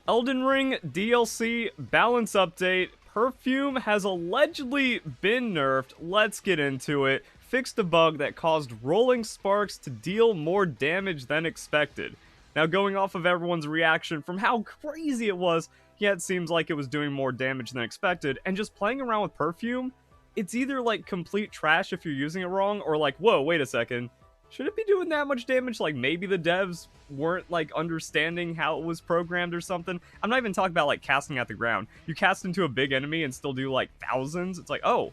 Elden Ring DLC balance update. Perfume has allegedly been nerfed. Let's get into it. Fixed a bug that caused rolling sparks to deal more damage than expected. Now, going off of everyone's reaction from how crazy it was, yeah, it seems like it was doing more damage than expected. And just playing around with Perfume, it's either like complete trash if you're using it wrong, or like, whoa, wait a second. Should it be doing that much damage? Like, maybe the devs weren't, like, understanding how it was programmed or something. I'm not even talking about, like, casting at the ground. You cast into a big enemy and still do, like, thousands. It's like, oh,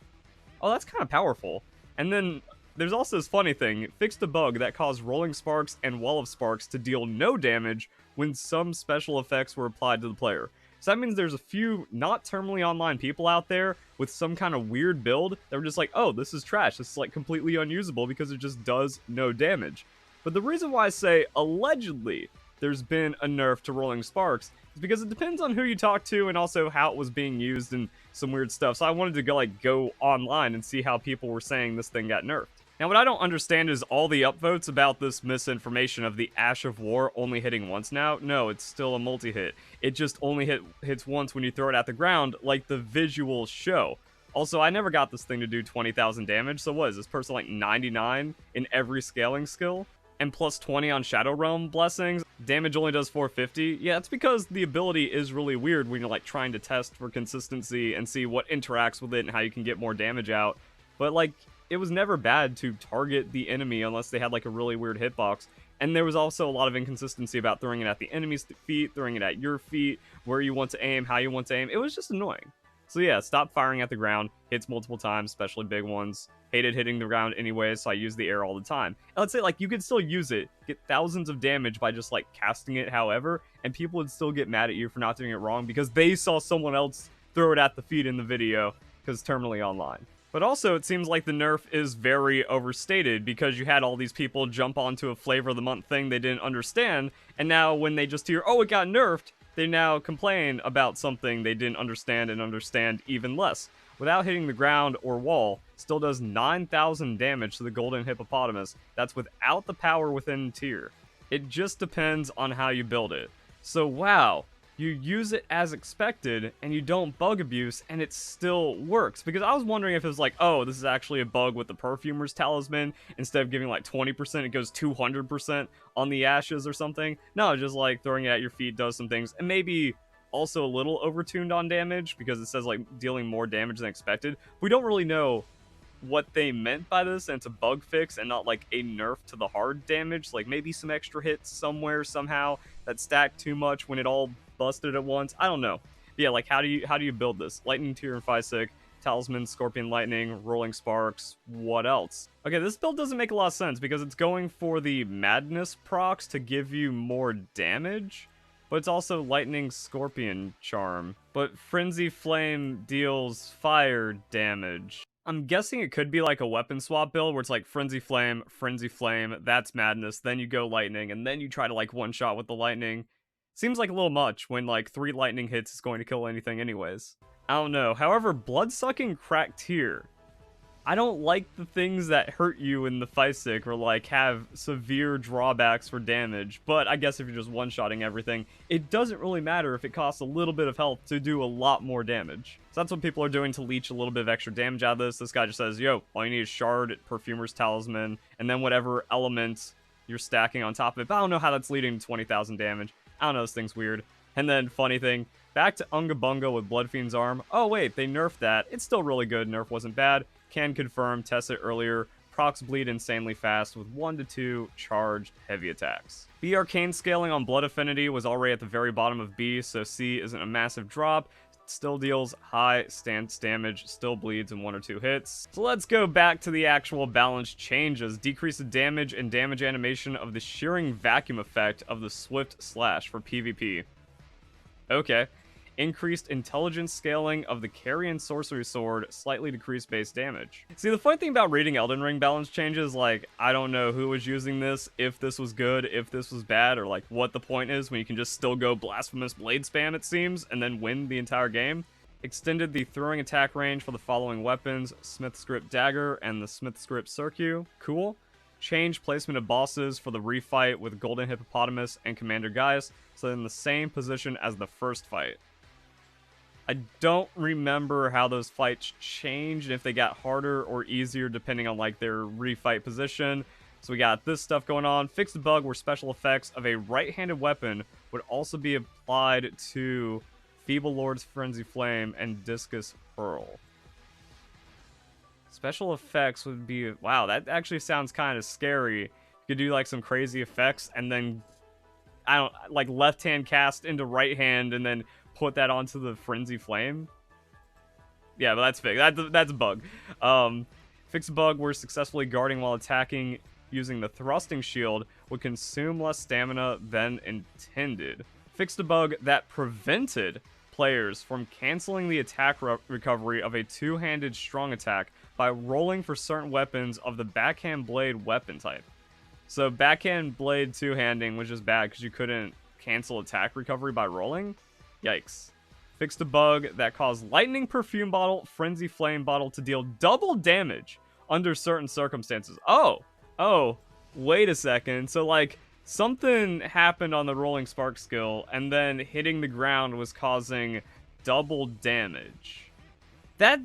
that's kind of powerful. And then there's also this funny thing. It fixed a bug that caused rolling sparks and wall of sparks to deal no damage when some special effects were applied to the player. So that means there's a few not terminally online people out there with some kind of weird build that were just like, oh, this is trash. This is like completely unusable because it just does no damage. But the reason why I say allegedly there's been a nerf to rolling sparks is because it depends on who you talk to and also how it was being used and some weird stuff. So I wanted to go online and see how people were saying this thing got nerfed. Now, what I don't understand is all the upvotes about this misinformation of the Ash of War only hitting once now. No, it's still a multi-hit. It just only hits once when you throw it at the ground, like the visuals show. Also, I never got this thing to do 20,000 damage, so what is this person like 99 in every scaling skill? And plus 20 on Shadow Realm blessings? Damage only does 450? Yeah, it's because the ability is really weird when you're like trying to test for consistency and see what interacts with it and how you can get more damage out. But like, it was never bad to target the enemy unless they had like a really weird hitbox. And there was also a lot of inconsistency about throwing it at the enemy's feet, throwing it at your feet, where you want to aim, how you want to aim. It was just annoying. So yeah, stop firing at the ground. Hits multiple times, especially big ones. Hated hitting the ground anyway, so I use the air all the time. And let's say like you could still use it, get thousands of damage by just like casting it however, and people would still get mad at you for not doing it wrong because they saw someone else throw it at the feet in the video because terminally online. But also, it seems like the nerf is very overstated because you had all these people jump onto a flavor of the month thing they didn't understand, and now when they just hear, oh, it got nerfed, they now complain about something they didn't understand and understand even less. Without hitting the ground or wall, still does 9,000 damage to the golden hippopotamus. That's without the power within tier. It just depends on how you build it. So wow. You use it as expected, and you don't bug abuse, and it still works. Because I was wondering if it was like, oh, this is actually a bug with the Perfumer's Talisman. Instead of giving like 20%, it goes 200% on the ashes or something. No, just like throwing it at your feet does some things. And maybe also a little overtuned on damage, because it says like dealing more damage than expected. We don't really know what they meant by this, and it's a bug fix and not like a nerf to the hard damage. Like maybe some extra hits somewhere, somehow, that stacked too much when it all busted at once. I don't know. But yeah, like how do you build this? Lightning Tier and Physic, Talisman, Scorpion Lightning, Rolling Sparks, what else? Okay, this build doesn't make a lot of sense because it's going for the Madness procs to give you more damage, but it's also Lightning Scorpion Charm. But Frenzy Flame deals fire damage. I'm guessing it could be like a weapon swap build where it's like Frenzy Flame, that's Madness, then you go Lightning, and then you try to like one-shot with the Lightning. Seems like a little much when like 3 lightning hits is going to kill anything anyways. I don't know. However, blood-sucking cracked tier. I don't like the things that hurt you in the Physic or like have severe drawbacks for damage, but I guess if you're just one-shotting everything, it doesn't really matter if it costs a little bit of health to do a lot more damage. So that's what people are doing to leech a little bit of extra damage out of this. This guy just says, yo, all you need is Shard, Perfumer's Talisman, and then whatever element you're stacking on top of it. But I don't know how that's leading to 20,000 damage. I don't know, this thing's weird. And then, funny thing, back to Unga Bunga with Bloodfiend's Arm. Oh wait, they nerfed that. It's still really good, nerf wasn't bad. Can confirm, tested earlier. Procs bleed insanely fast with 1 to 2 charged heavy attacks. B arcane scaling on Blood Affinity was already at the very bottom of B, so C isn't a massive drop. Still deals high stance damage, still bleeds in 1 or 2 hits. So let's go back to the actual balance changes. Decrease the damage and damage animation of the shearing vacuum effect of the Swift Slash for PvP. Okay. Increased intelligence scaling of the Carrion Sorcery Sword, slightly decreased base damage. See, the funny thing about reading Elden Ring balance changes, like, I don't know who was using this, if this was good, if this was bad, or like what the point is when you can just still go Blasphemous Blade spam, it seems, and then win the entire game. Extended the throwing attack range for the following weapons, Smith's Grip Dagger and the Smith's Grip Circu. Cool. Change placement of bosses for the refight with Golden Hippopotamus and Commander Gaius, so they're in the same position as the first fight. I don't remember how those fights changed, if they got harder or easier depending on like their refight position. So we got this stuff going on. Fix the bug where special effects of a right-handed weapon would also be applied to Feeble Lord's Frenzy Flame and Discus Hurl. Special effects would be... Wow, that actually sounds kind of scary. You could do like some crazy effects and then... I don't... Like left hand cast into right hand and then put that onto the Frenzy Flame. Yeah, but that's fake. That's a bug. Fix a bug where successfully guarding while attacking using the thrusting shield would consume less stamina than intended. Fixed a bug that prevented players from canceling the attack recovery of a two-handed strong attack by rolling for certain weapons of the backhand blade weapon type. So backhand blade two-handing was just bad because you couldn't cancel attack recovery by rolling. Yikes. Fixed a bug that caused Lightning Perfume Bottle, Frenzy Flame Bottle to deal double damage under certain circumstances. Oh, wait a second. So, like, something happened on the Rolling Spark skill, and then hitting the ground was causing double damage. That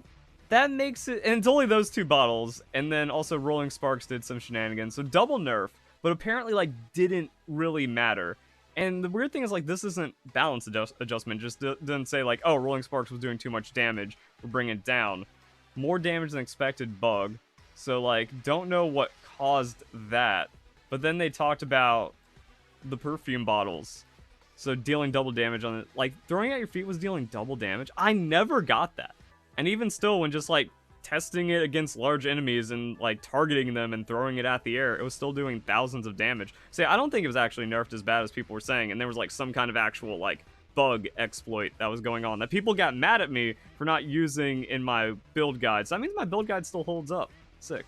makes it... And it's only those two bottles, and then also Rolling Sparks did some shenanigans. So, double nerf, but apparently, like, didn't really matter. And the weird thing is, like, this isn't balance adjustment. Just didn't say, like, oh, Rolling Sparks was doing too much damage. We'll bring it down. More damage than expected bug. So, like, don't know what caused that. But then they talked about the perfume bottles. So, dealing double damage on it. Like, throwing at your feet was dealing double damage. I never got that. And even still, when just, like, testing it against large enemies and, like, targeting them and throwing it at the air, it was still doing thousands of damage. So, yeah, I don't think it was actually nerfed as bad as people were saying. And there was, like, some kind of actual, like, bug exploit that was going on that people got mad at me for not using in my build guide. So, that means my build guide still holds up. Sick.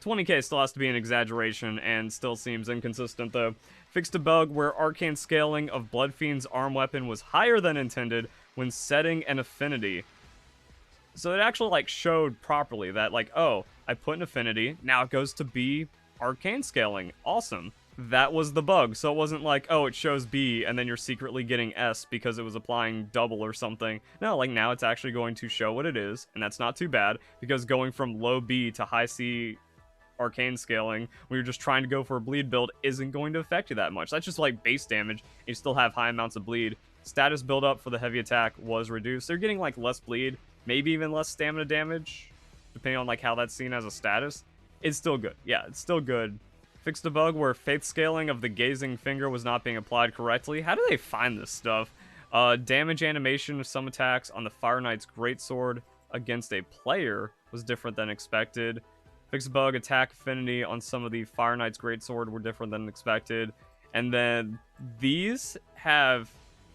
20k still has to be an exaggeration and still seems inconsistent though. Fixed a bug where arcane scaling of Bloodfiend's arm weapon was higher than intended when setting an affinity. So it actually like showed properly that like, oh, I put an affinity, now it goes to B arcane scaling. Awesome. That was the bug. So it wasn't like, oh, it shows B and then you're secretly getting S because it was applying double or something. No, like now it's actually going to show what it is, and that's not too bad because going from low B to high C arcane scaling when you're just trying to go for a bleed build isn't going to affect you that much. That's just like base damage. You still have high amounts of bleed. Status buildup for the heavy attack was reduced. They're getting like less bleed, maybe even less stamina damage, depending on like how that's seen as a status. It's still good. Yeah, it's still good. Fixed a bug where faith scaling of the gazing finger was not being applied correctly. How do they find this stuff? Damage animation of some attacks on the Fire Knight's Greatsword against a player was different than expected. Fix a bug, attack affinity on some of the Fire Knight's Greatsword were different than expected. And then these have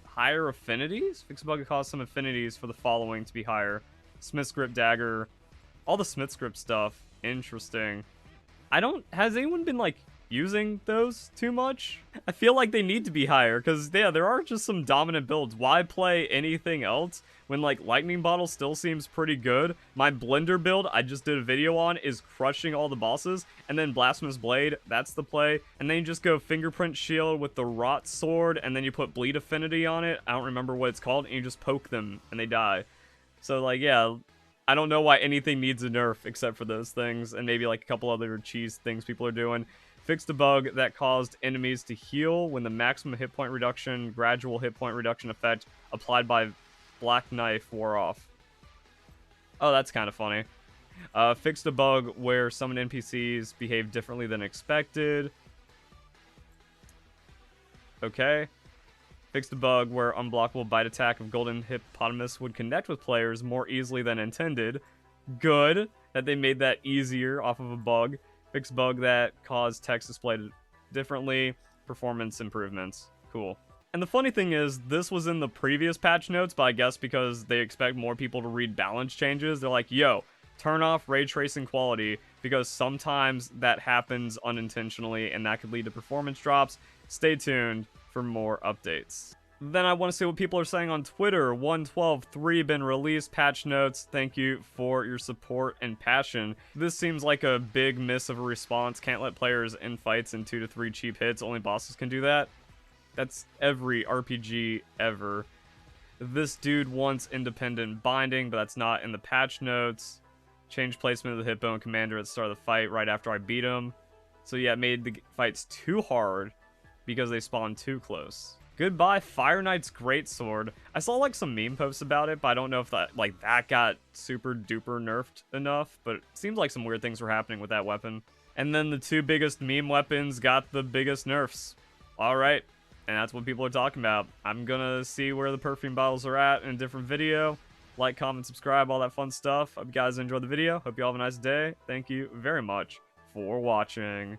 higher affinities. Fix a bug caused some affinities for the following to be higher. Smith's Grip Dagger. All the Smith's Grip stuff. Interesting. Has anyone been like using those too much? I feel like they need to be higher because yeah, there are just some dominant builds. Why play anything else when like Lightning Bottle still seems pretty good? My Blender build I just did a video on is crushing all the bosses, and then Blasphemous Blade, that's the play. And then you just go Fingerprint Shield with the Rot Sword, and then you put Bleed Affinity on it. I don't remember what it's called, and you just poke them and they die. So like yeah, I don't know why anything needs a nerf except for those things, and maybe like a couple other cheese things people are doing. Fixed a bug that caused enemies to heal when the maximum hit point reduction, gradual hit point reduction effect applied by Black Knife wore off. Oh, that's kind of funny. Fixed a bug where some NPCs behave differently than expected. Okay. Fixed a bug where unblockable bite attack of Golden Hippopotamus would connect with players more easily than intended. Good that they made that easier off of a bug. Fixed bug that caused text displayed differently. Performance improvements. Cool. And the funny thing is, this was in the previous patch notes, but I guess because they expect more people to read balance changes, they're like, yo, turn off ray tracing quality because sometimes that happens unintentionally and that could lead to performance drops. Stay tuned for more updates. Then I want to see what people are saying on Twitter. 112.3 been released. Patch notes. Thank you for your support and passion. This seems like a big miss of a response. Can't let players end fights in 2 to 3 cheap hits. Only bosses can do that. That's every RPG ever. This dude wants independent binding, but that's not in the patch notes. Change placement of the hitbone commander at the start of the fight right after I beat him. So yeah, it made the fights too hard because they spawned too close. Goodbye, Fire Knight's Greatsword. I saw like some meme posts about it, but I don't know if that got super duper nerfed enough, but it seems like some weird things were happening with that weapon. And then the 2 biggest meme weapons got the biggest nerfs. Alright, and that's what people are talking about. I'm gonna see where the perfume bottles are at in a different video. Like, comment, subscribe, all that fun stuff. Hope you guys enjoyed the video. Hope you all have a nice day. Thank you very much for watching.